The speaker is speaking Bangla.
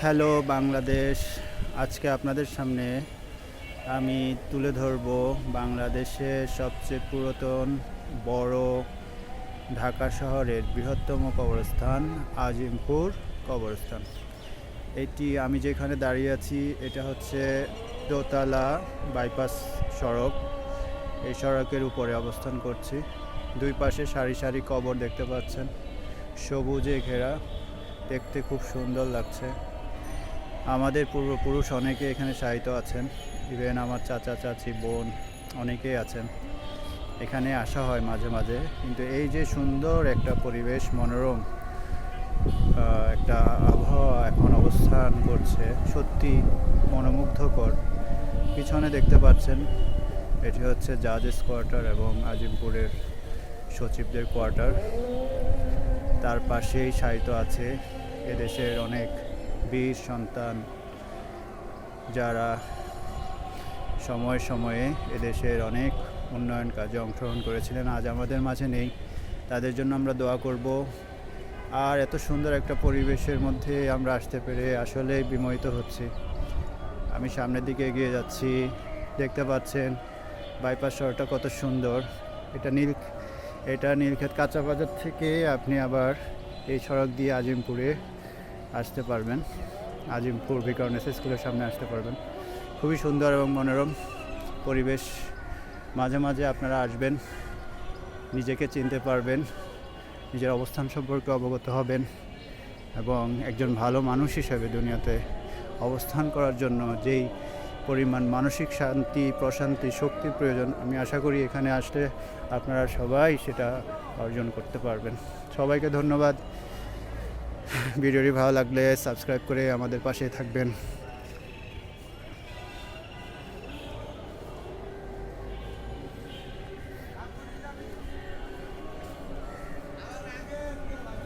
হ্যালো বাংলাদেশ। আজকে আপনাদের সামনে আমি তুলে ধরব বাংলাদেশের সবচেয়ে পুরাতন বড় ঢাকা শহরের বৃহত্তম কবরস্থান আজিমপুর কবরস্থান। এটি আমি যেখানে দাঁড়িয়ে আছি এটা হচ্ছে দোতলা বাইপাস সড়ক। এই সড়কের উপরে অবস্থান করছি। দুই পাশে সারি সারি কবর দেখতে পাচ্ছেন, সবুজে ঘেরা, দেখতে খুব সুন্দর লাগছে। আমাদের পূর্বপুরুষ অনেকে এখানে শায়িত আছেন, ইভেন আমার চাচা চাচি বোন অনেকেই আছেন। এখানে আসা হয় মাঝে মাঝে, কিন্তু এই যে সুন্দর একটা পরিবেশ, মনোরম একটা আবহাওয়া এখন অবস্থান করছে, সত্যি মনোমুগ্ধকর। পিছনে দেখতে পাচ্ছেন এটি হচ্ছে জাজেস কোয়ার্টার এবং আজিমপুরের সচিবদের কোয়ার্টার। তার পাশেই শায়িত আছে এদেশের অনেক বীর সন্তান, যারা সময়ে সময়ে এদেশের অনেক উন্নয়ন কাজে অংশগ্রহণ করেছিলেন, আজ আমাদের মাঝে নেই। তাদের জন্য আমরা দোয়া করব। আর এত সুন্দর একটা পরিবেশের মধ্যে আমরা আসতে পেরে আসলে বিমোহিত হচ্ছি। আমি সামনের দিকে এগিয়ে যাচ্ছি, দেখতে পাচ্ছেন বাইপাস শহরটা কত সুন্দর। এটা নীলক্ষেত কাঁচা বাজার থেকে আপনি আবার এই সড়ক দিয়ে আজিমপুরে আসতে পারবেন, আজিমপুর ভিকারুননিসা স্কুলের সামনে আসতে পারবেন। খুবই সুন্দর এবং মনোরম পরিবেশ। মাঝে মাঝে আপনারা আসবেন, নিজেকে চিনতে পারবেন, নিজের অবস্থান সম্পর্কে অবগত হবেন এবং একজন ভালো মানুষ হিসেবে দুনিয়াতে অবস্থান করার জন্য যেই পরিমাণ মানসিক শান্তি, প্রশান্তি, শক্তির প্রয়োজন, আমি আশা করি এখানে আসলে আপনারা সবাই সেটা অর্জন করতে পারবেন। সবাইকে ধন্যবাদ। ভিডিওটি ভালো লাগলে সাবস্ক্রাইব করে আমাদের পাশে থাকবেন।